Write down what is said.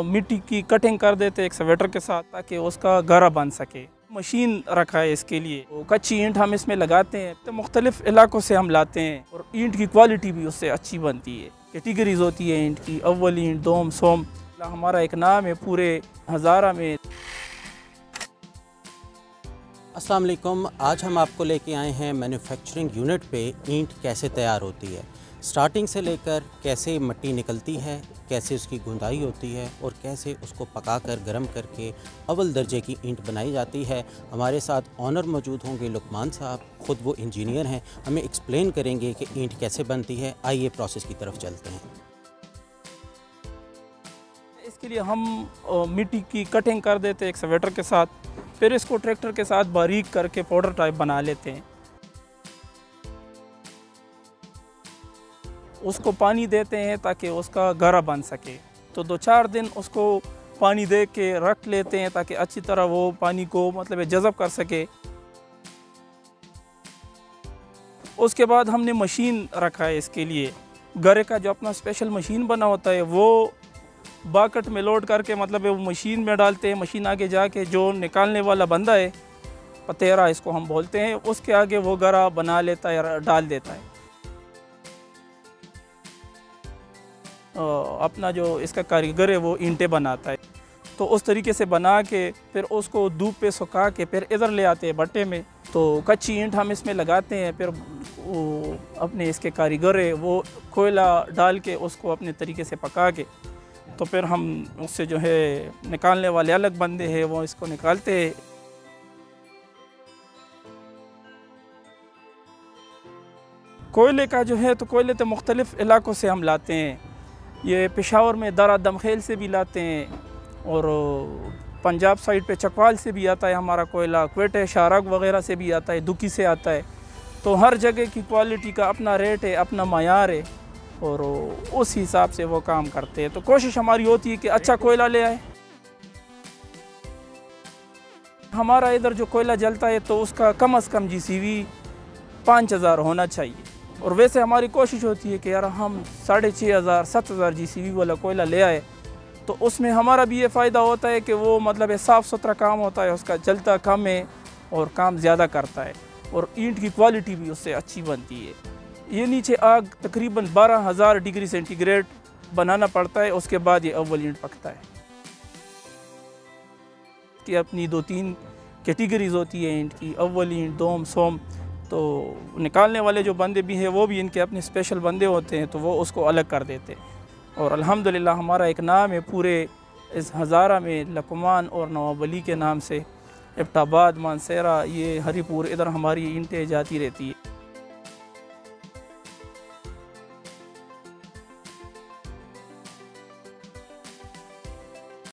मिट्टी की कटिंग कर देते हैं एक्सवेटर के साथ ताकि उसका गारा बन सके। मशीन रखा है इसके लिए। तो कच्ची ईंट हम इसमें लगाते हैं, तो मुख्तलिफ इलाकों से हम लाते हैं और ईंट की क्वालिटी भी उससे अच्छी बनती है। कैटेगरीज होती है ईंट की, अव्वल ईंट, दोम, सोम। हमारा एक नाम है पूरे हज़ारा में। अस्सलाम वालेकुम। आज हम आपको लेके आए हैं मैन्युफैक्चरिंग यूनिट पे ईंट कैसे तैयार होती है, स्टार्टिंग से लेकर कैसे मिट्टी निकलती है, कैसे उसकी गुंदाई होती है और कैसे उसको पकाकर गर्म करके अव्वल दर्जे की ईंट बनाई जाती है। हमारे साथ ऑनर मौजूद होंगे लुकमान साहब, ख़ुद वो इंजीनियर हैं, हमें एक्सप्लेन करेंगे कि ईंट कैसे बनती है। आइए प्रोसेस की तरफ चलते हैं। इसके लिए हम मिट्टी की कटिंग कर देते हैं एक्सवेटर के साथ, फिर इसको ट्रैक्टर के साथ बारीक करके पाउडर टाइप बना लेते हैं। उसको पानी देते हैं ताकि उसका गारा बन सके। तो 2-4 दिन उसको पानी दे के रख लेते हैं ताकि अच्छी तरह वो पानी को मतलब जज़ब कर सके। उसके बाद हमने मशीन रखा है इसके लिए। गारे का जो अपना स्पेशल मशीन बना होता है वो बाकट में लोड करके मतलब वो मशीन में डालते हैं। मशीन आगे जाके जो निकालने वाला बंदा है, पतेरा इसको हम बोलते हैं, उसके आगे वो गारा बना लेता है, डाल देता है। अपना जो इसका कारीगर है वो ईंटें बनाता है। तो उस तरीके से बना के फिर उसको धूप पे सुखा के फिर इधर ले आते हैं भट्टे में। तो कच्ची ईंट हम इसमें लगाते हैं, फिर वो अपने इसके कारीगर है वो कोयला डाल के उसको अपने तरीके से पका के तो फिर हम उससे जो है निकालने वाले अलग बंदे हैं वो इसको निकालते हैं। कोयले का जो है तो कोयले तो मुख्तलिफ़ इलाकों से हम लाते हैं। ये पेशावर में दरा दमखेल से भी लाते हैं और पंजाब साइड पे चकवाल से भी आता है हमारा कोयला, क्वेटे शारग वगैरह से भी आता है, दुकी से आता है। तो हर जगह की क्वालिटी का अपना रेट है, अपना मायार है और उस हिसाब से वो काम करते हैं। तो कोशिश हमारी होती है कि अच्छा कोयला ले आए। हमारा इधर जो कोयला जलता है तो उसका कम से कम GCV 5000 होना चाहिए और वैसे हमारी कोशिश होती है कि यार हम 6500-7000 GCV वाला कोयला ले आए। तो उसमें हमारा भी ये फ़ायदा होता है कि वो मतलब साफ़ सुथरा काम होता है, उसका जलता कम है और काम ज़्यादा करता है और ईंट की क्वालिटी भी उससे अच्छी बनती है। ये नीचे आग तकरीबन 12000 डिग्री सेंटीग्रेड बनाना पड़ता है, उसके बाद ये अव्वल ईंट पकता है। कि अपनी 2-3 कैटेगरीज होती है ईंट की, अव्वल ईंट, दोम, सोम। तो निकालने वाले जो बंदे भी हैं वो भी इनके अपने स्पेशल बंदे होते हैं, तो वो उसको अलग कर देते हैं। और अल्हम्दुलिल्लाह हमारा एक नाम है पूरे इस हज़ारा में, लुकमान और नवाब अली के नाम से। एबटाबाद, मानसेरा, ये हरीपुर, इधर हमारी ईंटें जाती रहती है।